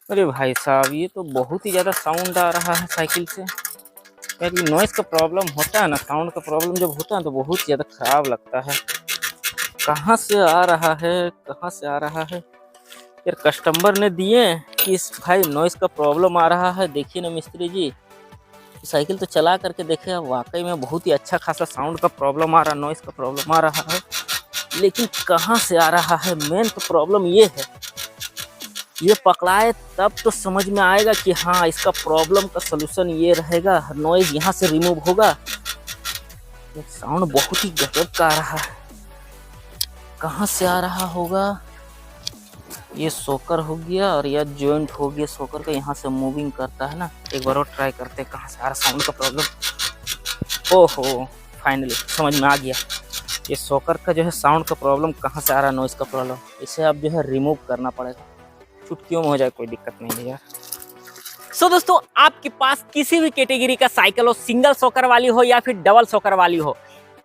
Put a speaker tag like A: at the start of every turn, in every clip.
A: अरे भाई साहब, ये तो बहुत ही ज़्यादा साउंड आ रहा है साइकिल से। यार ये नॉइज़ का प्रॉब्लम होता है ना, साउंड का प्रॉब्लम जब होता है तो बहुत ज़्यादा ख़राब लगता है। कहाँ से आ रहा है, कहाँ से आ रहा है? यार कस्टमर ने दिए कि इस भाई नॉइज़ का प्रॉब्लम आ रहा है। देखिए ना मिस्त्री जी, साइकिल तो चला करके देखे, वाकई में बहुत ही अच्छा खासा साउंड का प्रॉब्लम आ रहा, नॉइज़ का प्रॉब्लम आ रहा है। लेकिन कहाँ से आ रहा है, मेन तो प्रॉब्लम ये है। ये पकड़ाए तब तो समझ में आएगा कि हाँ, इसका प्रॉब्लम का सलूशन ये रहेगा, नॉइज़ यहाँ से रिमूव होगा। साउंड बहुत ही गजब का आ रहा है, कहाँ से आ रहा होगा? ये सोकर हो गया और यह जॉइंट हो गया सोकर का, यहाँ से मूविंग करता है ना। एक बार और ट्राई करते हैं कहाँ से आ रहा साउंड का प्रॉब्लम। ओहो, फाइनली समझ में आ गया। ये सोकर का जो है साउंड का प्रॉब्लम कहाँ से आ रहा है, नॉइज़ का प्रॉब्लम। इसे अब जो है रिमूव करना पड़ेगा, चुटकियों में हो जाए कोई दिक्कत नहीं है यार। सो दोस्तों, आपके पास किसी भी कैटेगरी का साइकिल हो, सिंगल शॉकर वाली हो या फिर डबल शॉकर वाली हो,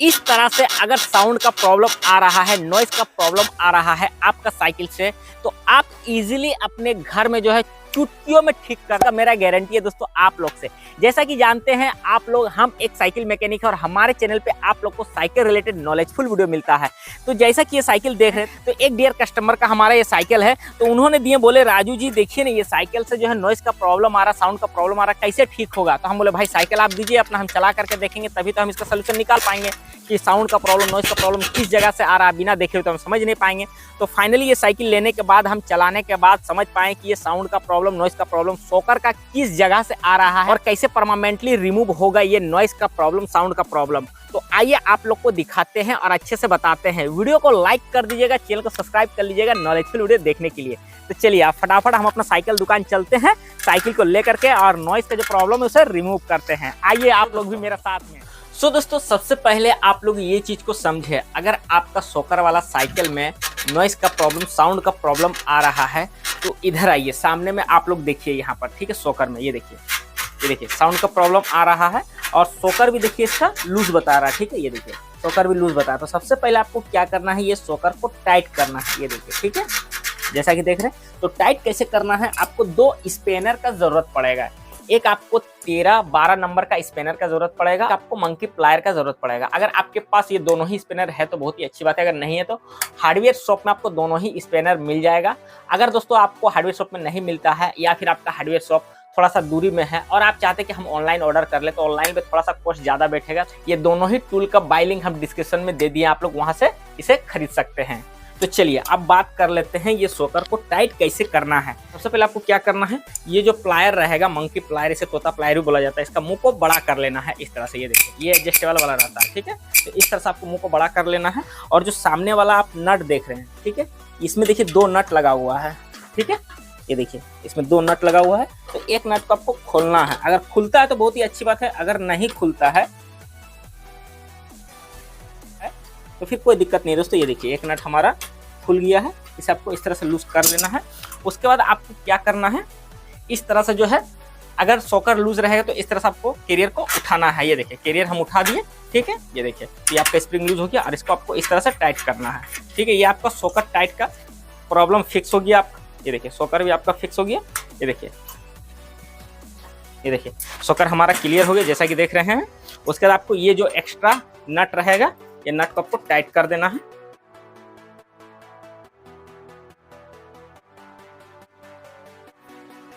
A: इस तरह से अगर साउंड का प्रॉब्लम आ रहा है, नॉइज का प्रॉब्लम आ रहा है आपका साइकिल से, तो आप इजीली अपने घर में जो है चुटकियों में ठीक करना मेरा गारंटी है दोस्तों आप लोग से। जैसा कि जानते हैं आप लोग, हम एक साइकिल मैकेनिक है और हमारे चैनल पे आप लोग को साइकिल रिलेटेड नॉलेजफुल वीडियो मिलता है। तो जैसा कि ये साइकिल देख रहे हैं, तो एक डियर कस्टमर का हमारा ये साइकिल है, तो उन्होंने दिए, बोले राजू जी देखिए ना, ये साइकिल से जो है नॉइज का प्रॉब्लम आ रहा, साउंड का प्रॉब्लम आ रहा, कैसे ठीक होगा? तो हम बोले भाई साइकिल आप दीजिए अपना, हम चला करके देखेंगे, तभी तो हम इसका सोल्यूशन निकाल पाएंगे कि साउंड का प्रॉब्लम, नॉइज का प्रॉब्लम किस जगह से आ रहा है। बिना देखे हुए तो हम समझ नहीं पाएंगे। तो फाइनली ये साइकिल लेने के बाद, हम चलाने के बाद समझ पाए कि ये साउंड का प्रॉब्लम, नॉइज का प्रॉब्लम शॉकर का किस जगह से आ रहा है और कैसे परमानेंटली रिमूव होगा ये नॉइज का प्रॉब्लम, साउंड का प्रॉब्लम। तो आइए आप लोग को दिखाते हैं और अच्छे से बताते हैं। वीडियो को लाइक कर दीजिएगा, चैनल को सब्सक्राइब कर लीजिएगा नॉलेजफुल वीडियो देखने के लिए। तो चलिए आप फटाफट हम अपना साइकिल दुकान चलते हैं, साइकिल को लेकर के और नॉइज का जो प्रॉब्लम है उसे रिमूव करते हैं। आइए आप लोग भी मेरा साथ में। सो दोस्तों, सबसे पहले आप लोग ये चीज को समझे, अगर आपका शॉकर वाला साइकिल में नॉइज का प्रॉब्लम, साउंड का प्रॉब्लम आ रहा है, तो इधर आइए, सामने में आप लोग देखिए यहाँ पर, ठीक है, शॉकर में ये देखिए साउंड का प्रॉब्लम आ रहा है और शॉकर भी देखिए इसका लूज बता रहा है, ठीक है, ये देखिए शॉकर भी लूज बता रहा है। तो सबसे पहले आपको क्या करना है, ये शॉकर को टाइट करना है, ये देखिए, ठीक है, जैसा कि देख रहे हैं। तो टाइट कैसे करना है, आपको दो स्पेनर का जरूरत पड़ेगा। एक आपको 13-12 नंबर का स्पेनर का जरूरत पड़ेगा, आपको मंकी प्लायर का जरूरत पड़ेगा। अगर आपके पास ये दोनों ही स्पेनर है तो बहुत ही अच्छी बात है, अगर नहीं है तो हार्डवेयर शॉप में आपको दोनों ही स्पेनर मिल जाएगा। अगर दोस्तों आपको हार्डवेयर शॉप में नहीं मिलता है या फिर आपका हार्डवेयर शॉप थोड़ा सा दूरी में है और आप चाहते हैं कि हम ऑनलाइन ऑर्डर कर ले, तो ऑनलाइन पे थोड़ा सा कॉस्ट ज्यादा बैठेगा। ये दोनों ही टूल का बाय लिंक हम डिस्क्रिप्शन में दे दिए, आप लोग वहां से इसे खरीद सकते हैं। तो चलिए अब बात कर लेते हैं ये शॉकर को टाइट कैसे करना है। सबसे पहले आपको क्या करना है, ये जो प्लायर रहेगा, मंकी प्लायर, इसे तोता प्लायर भी बोला जाता है, इसका मुंह को बड़ा कर लेना है इस तरह से। ये देखिए, ये एडजस्टेबल वाला रहता है, ठीक है, तो इस तरह से आपको मुंह को बड़ा कर लेना है। और जो सामने वाला आप नट देख रहे हैं, ठीक है, इसमें देखिए 2 नट लगा हुआ है, ठीक है, ये देखिए इसमें 2 नट लगा हुआ है। तो एक नट को आपको खोलना है, अगर खुलता है तो बहुत ही अच्छी बात है, अगर नहीं खुलता है तो फिर कोई दिक्कत नहीं दोस्तों। ये देखिए एक नट हमारा खुल गया है, इसे आपको इस तरह से लूज कर देना है। उसके बाद आपको क्या करना है, इस तरह से जो है, अगर शॉकर लूज रहेगा तो इस तरह से आपको कैरियर को उठाना है। ये देखिए कैरियर हम उठा दिए, ठीक है, ये देखिए ये आपका स्प्रिंग लूज हो गया और इसको आपको इस तरह से टाइट करना है, ठीक है। ये आपका शॉकर टाइट का प्रॉब्लम फिक्स हो गया आपका। ये देखिए शॉकर भी आपका फिक्स हो गया, ये देखिए शॉकर हमारा क्लियर हो गया जैसा कि देख रहे हैं। उसके बाद आपको ये जो एक्स्ट्रा नट रहेगा, ये नट को आपको टाइट कर देना है।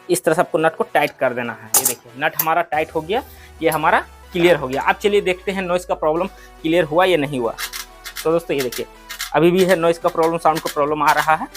A: इस तरह से आपको नट को टाइट कर देना है। ये देखिए नट हमारा टाइट हो गया, ये हमारा क्लियर हो गया। अब चलिए देखते हैं नॉइज का प्रॉब्लम क्लियर हुआ या नहीं हुआ। तो दोस्तों ये देखिए अभी भी है नॉइज का प्रॉब्लम, साउंड का प्रॉब्लम आ रहा है।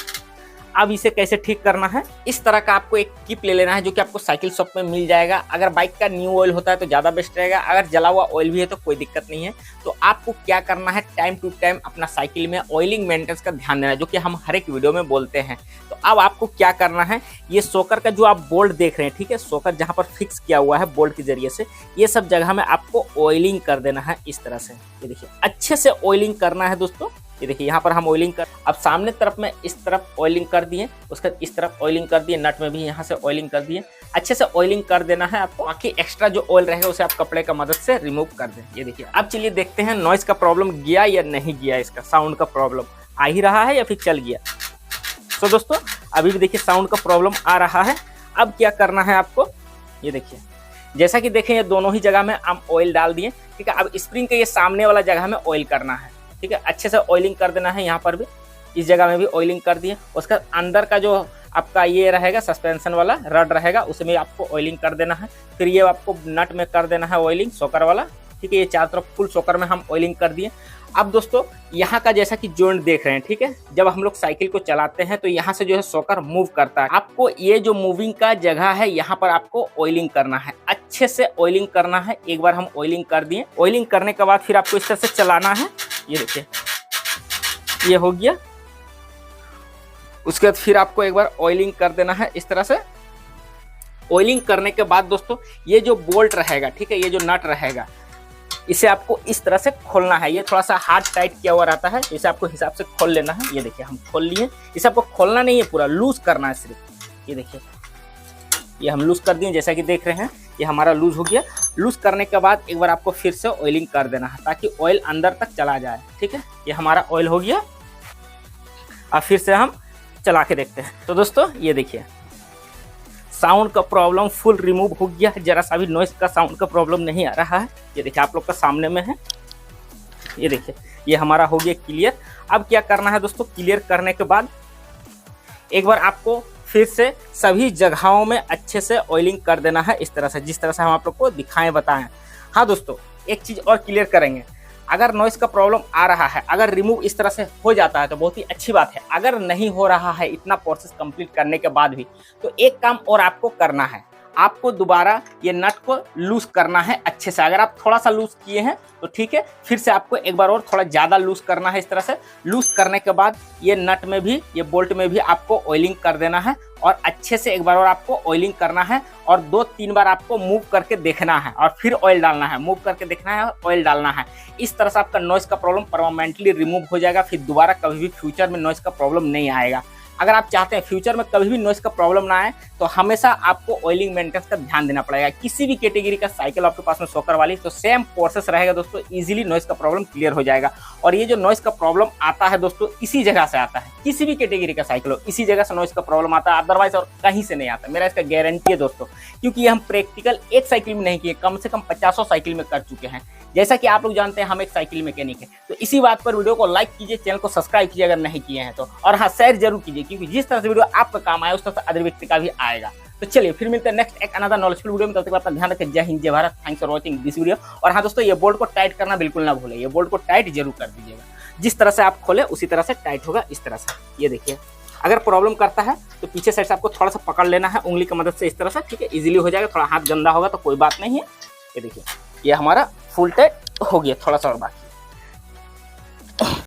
A: अब इसे कैसे ठीक करना है, इस तरह का आपको एक किप ले लेना है जो कि आपको साइकिल शॉप में मिल जाएगा। अगर बाइक का न्यू ऑयल होता है तो ज़्यादा बेस्ट रहेगा, अगर जला हुआ ऑयल भी है तो कोई दिक्कत नहीं है। तो आपको क्या करना है, टाइम टू टाइम अपना साइकिल में ऑयलिंग मेंटेनेंस का ध्यान देना है, जो कि हम हर एक वीडियो में बोलते हैं। तो अब आपको क्या करना है, ये शॉकर का जो आप बोल्ट देख रहे हैं, ठीक है, शॉकर जहाँ पर फिक्स किया हुआ है बोल्ट के जरिए से, ये सब जगह में आपको ऑयलिंग कर देना है इस तरह से। ये देखिए अच्छे से ऑयलिंग करना है दोस्तों। ये देखिए यहाँ पर हम ऑयलिंग कर, अब सामने तरफ में इस तरफ ऑयलिंग कर दिए, उसके इस तरफ ऑयलिंग कर दिए, नट में भी यहाँ से ऑयलिंग कर दिए। अच्छे से ऑयलिंग कर देना है आपको, बाकी एक्स्ट्रा जो ऑयल रहेगा उसे आप कपड़े का मदद से रिमूव कर दें। ये देखिए अब चलिए देखते हैं नॉइज का प्रॉब्लम गया या नहीं गया, इसका साउंड का प्रॉब्लम आ ही रहा है या फिर चल गया। तो दोस्तों अभी भी देखिए साउंड का प्रॉब्लम आ रहा है। अब क्या करना है आपको, ये देखिए जैसा कि देखें ये दोनों ही जगह में हम ऑयल डाल दिए, ठीक है। अब स्प्रिंग के ये सामने वाला जगह में ऑयल करना है, ठीक है। अच्छे से ऑयलिंग कर देना है, यहाँ पर भी इस जगह में भी ऑयलिंग कर दिए। उसका अंदर का जो आपका ये रहेगा सस्पेंशन वाला रड रहेगा उसमें आपको ऑयलिंग कर देना है। फिर ये आपको नट में कर देना है ऑयलिंग शॉकर वाला, ठीक है। ये चारों तरफ फुल शॉकर में हम ऑयलिंग कर दिए। अब दोस्तों यहाँ का जैसा कि जॉइंट देख रहे हैं, ठीक है। जब हम लोग साइकिल को चलाते हैं तो यहाँ से जो है शॉकर मूव करता है। आपको ये जो मूविंग का जगह है यहाँ पर आपको ऑयलिंग करना है, अच्छे से ऑयलिंग करना है। एक बार हम ऑयलिंग कर दिए, ऑयलिंग करने के बाद फिर आपको इस तरह से चलाना है। ये देखिए ये हो गया। उसके बाद फिर आपको एक बार ऑयलिंग कर देना है इस तरह से। ऑयलिंग करने के बाद दोस्तों ये जो बोल्ट रहेगा, ठीक है, ये जो नट रहेगा इसे आपको इस तरह से खोलना है। ये थोड़ा सा हार्ड टाइट किया हुआ रहता है, इसे आपको हिसाब से खोल लेना है। ये देखिए हम खोल लिए। इसे आपको खोलना नहीं है, पूरा लूज करना है सिर्फ। ये देखिए ये हम लूज कर दिए, जैसा कि देख रहे हैं ये हमारा लूज हो गया। लूज करने के बाद एक बार आपको फिर से ऑयलिंग कर देना है ताकि ऑयल अंदर तक चला जाए, ठीक है। ये हमारा ऑयल हो गया। अब फिर से हम चला के देखते हैं। तो दोस्तों ये देखिए साउंड का प्रॉब्लम फुल रिमूव हो गया है, जरा सा भी नॉइस का साउंड का प्रॉब्लम नहीं आ रहा है। ये देखिए आप लोग का सामने में है। ये देखिए ये हमारा हो गया क्लियर। अब क्या करना है दोस्तों, क्लियर करने के बाद एक बार आपको फिर से सभी जगहों में अच्छे से ऑयलिंग कर देना है इस तरह से, जिस तरह से हम आप लोग को दिखाएं बताएं। हाँ दोस्तों एक चीज़ और क्लियर करेंगे, अगर नॉइस का प्रॉब्लम आ रहा है, अगर रिमूव इस तरह से हो जाता है तो बहुत ही अच्छी बात है। अगर नहीं हो रहा है इतना प्रोसेस कंप्लीट करने के बाद भी, तो एक काम और आपको करना है, आपको दोबारा ये नट को लूज करना है अच्छे से। अगर आप थोड़ा सा लूज किए हैं तो ठीक है, फिर से आपको एक बार और थोड़ा ज़्यादा लूज करना है इस तरह से। लूज करने के बाद ये नट में भी, ये बोल्ट में भी आपको ऑयलिंग कर देना है और अच्छे से एक बार और आपको ऑयलिंग करना है और 2-3 बार आपको मूव करके देखना है और फिर ऑयल डालना है, मूव करके देखना है और ऑयल डालना है। इस तरह से आपका नॉइस का प्रॉब्लम परमानेंटली रिमूव हो जाएगा। फिर दोबारा कभी भी फ्यूचर में नॉइस का प्रॉब्लम नहीं आएगा। अगर आप चाहते हैं फ्यूचर में कभी भी नॉइस का प्रॉब्लम ना आए तो हमेशा आपको ऑयलिंग मेंटेनेंस का ध्यान देना पड़ेगा। किसी भी कैटेगरी का साइकिल आपके पास में शॉकर वाली तो सेम प्रोसेस रहेगा दोस्तों, इजीली नॉइस का प्रॉब्लम क्लियर हो जाएगा। और ये जो नॉइस का प्रॉब्लम आता है दोस्तों इसी जगह से आता है, किसी भी कैटेगरी का साइकिल हो इसी जगह से नॉइस का प्रॉब्लम आता है, अदरवाइज और कहीं से नहीं आता। मेरा इसका गारंटी है दोस्तों, क्योंकि ये हम प्रैक्टिकल एक साइकिल में नहीं किए, कम से कम 50 साइकिल में कर चुके हैं। जैसा कि आप लोग जानते हैं हम एक साइकिल मैकेनिक है, तो इसी बात पर वीडियो को लाइक कीजिए, चैनल को सब्सक्राइब कीजिए अगर नहीं किए हैं तो, और हाँ शेयर जरूर कीजिए, क्योंकि जिस तरह से वीडियो आपका काम आया उस तरह से अदर व्यक्ति का भी आएगा। तो चलिए फिर मिलते हैं नेक्स्ट एक अनदर नॉलेजफुल वीडियो में। तब तक अपना ध्यान रखें। जय हिंद जय Bharat. Thanks for watching this video. और हाँ दोस्तों ये बोल्ट को टाइट करना बिल्कुल ना भूलें, ये बोल्ट को टाइट जरूर कर दीजिएगा। जिस तरह से आप खोले उसी तरह से टाइट होगा इस तरह से। ये देखिए अगर प्रॉब्लम करता है तो पीछे साइड से आपको थोड़ा सा पकड़ लेना है उंगली की मदद से इस तरह से, ठीक है, इजीली हो जाएगा। थोड़ा हाथ गंदा होगा तो कोई बात नहीं है। ये देखिए ये हमारा फुल टाइट हो गया, थोड़ा सा और बाकी।